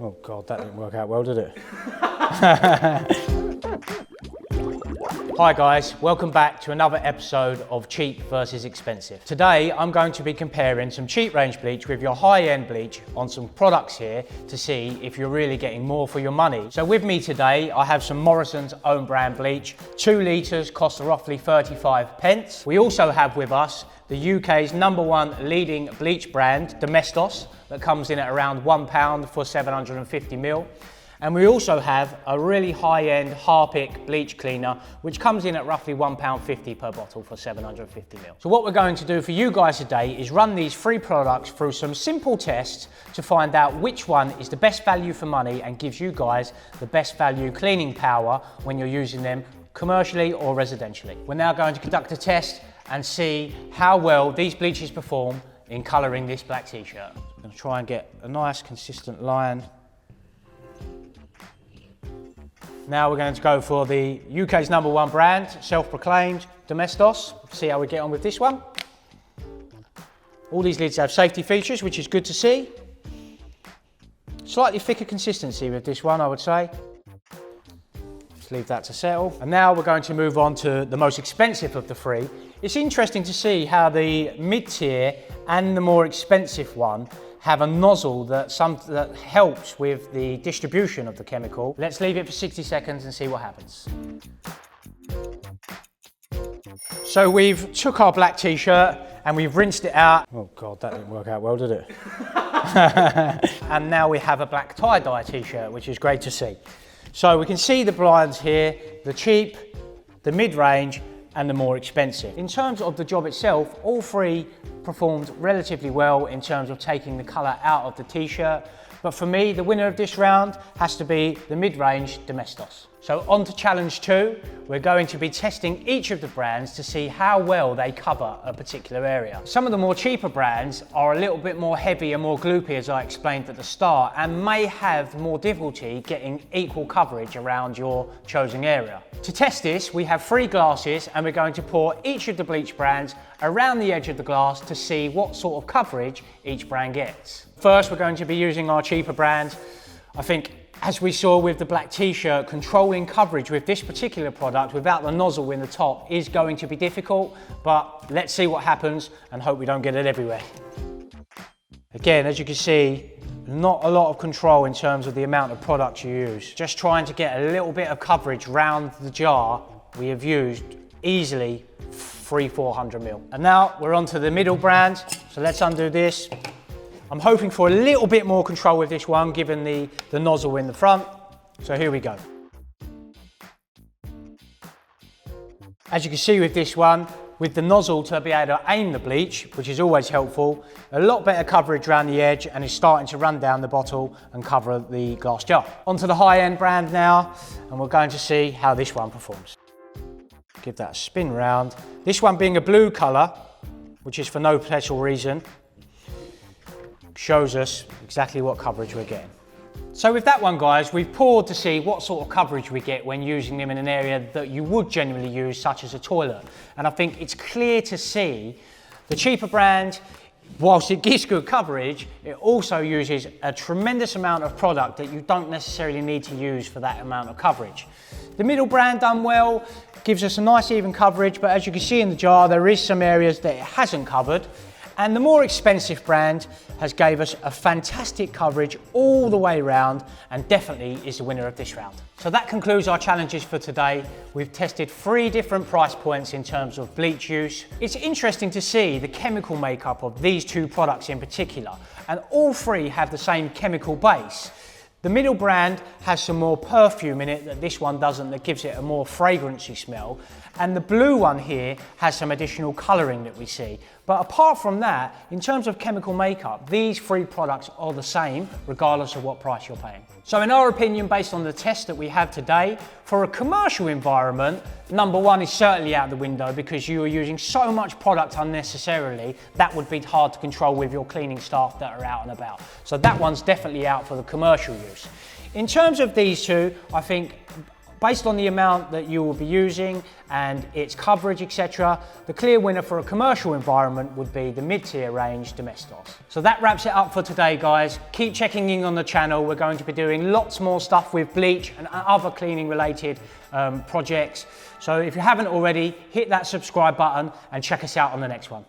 Oh God, that didn't work out well, did it? Hi guys, welcome back to another episode of Cheap versus Expensive. Today I'm going to be comparing some cheap range bleach with your high-end bleach on some products here to see if you're really getting more for your money. So with me today I have some Morrison's own brand bleach. 2 litres costs roughly 35 pence. We also have with us the UK's #1 leading bleach brand, Domestos, that comes in at around £1 for 750ml. And we also have a really high-end Harpic bleach cleaner, which comes in at roughly £1.50 per bottle for 750ml. So what we're going to do for you guys today is run these 3 products through some simple tests to find out which one is the best value for money and gives you guys the best value cleaning power when you're using them commercially or residentially. We're now going to conduct a test and see how well these bleaches perform in colouring this black t-shirt. I'm going to try and get a nice consistent line. Now we're going to go for the UK's #1 brand, self-proclaimed, Domestos. See how we get on with this one. All these lids have safety features, which is good to see. Slightly thicker consistency with this one, I would say. Just leave that to settle. And now we're going to move on to the most expensive of the 3. It's interesting to see how the mid-tier and the more expensive one have a nozzle that helps with the distribution of the chemical. Let's leave it for 60 seconds and see what happens. So we've took our black t-shirt and we've rinsed it out. Oh God, that didn't work out well, did it? And now we have a black tie-dye t-shirt, which is great to see. So we can see the blinds here, the cheap, the mid-range, and the more expensive. In terms of the job itself, all 3 performed relatively well in terms of taking the colour out of the t-shirt. But for me, the winner of this round has to be the mid-range Domestos. So on to challenge 2. We're going to be testing each of the brands to see how well they cover a particular area. Some of the more cheaper brands are a little bit more heavy and more gloopy, as I explained at the start, and may have more difficulty getting equal coverage around your chosen area. To test this, we have 3 glasses and we're going to pour each of the bleach brands around the edge of the glass to see what sort of coverage each brand gets. First, we're going to be using our cheaper brand. I think, as we saw with the black t-shirt, controlling coverage with this particular product without the nozzle in the top is going to be difficult, but let's see what happens and hope we don't get it everywhere. Again, as you can see, not a lot of control in terms of the amount of product you use. Just trying to get a little bit of coverage round the jar, we have used easily 300-400ml. And now we're on to the middle brand, so let's undo this. I'm hoping for a little bit more control with this one, given the nozzle in the front. So here we go. As you can see with this one, with the nozzle to be able to aim the bleach, which is always helpful, a lot better coverage around the edge and it's starting to run down the bottle and cover the glass jar. Onto the high-end brand now, and we're going to see how this one performs. Give that a spin round. This one being a blue colour, which is for no special reason, shows us exactly what coverage we're getting. So with that one, guys, we've poured to see what sort of coverage we get when using them in an area that you would generally use, such as a toilet. And I think it's clear to see the cheaper brand, whilst it gives good coverage, it also uses a tremendous amount of product that you don't necessarily need to use for that amount of coverage. The middle brand done well, gives us a nice even coverage, but as you can see in the jar, there is some areas that it hasn't covered. And the more expensive brand has gave us a fantastic coverage all the way around and definitely is the winner of this round. So that concludes our challenges for today. We've tested 3 different price points in terms of bleach use. It's interesting to see the chemical makeup of these 2 products in particular, and all 3 have the same chemical base. The middle brand has some more perfume in it that this one doesn't, that gives it a more fragrancy smell. And the blue one here has some additional colouring that we see. But apart from that, in terms of chemical makeup, these 3 products are the same, regardless of what price you're paying. So in our opinion, based on the test that we have today, for a commercial environment, #1 is certainly out the window because you are using so much product unnecessarily, that would be hard to control with your cleaning staff that are out and about. So that one's definitely out for the commercial use. In terms of these 2, I think Based on the amount that you will be using and its coverage, etc., the clear winner for a commercial environment would be the mid-tier range Domestos. So that wraps it up for today, guys. Keep checking in on the channel. We're going to be doing lots more stuff with Bleach and other cleaning related projects. So if you haven't already, hit that subscribe button and check us out on the next one.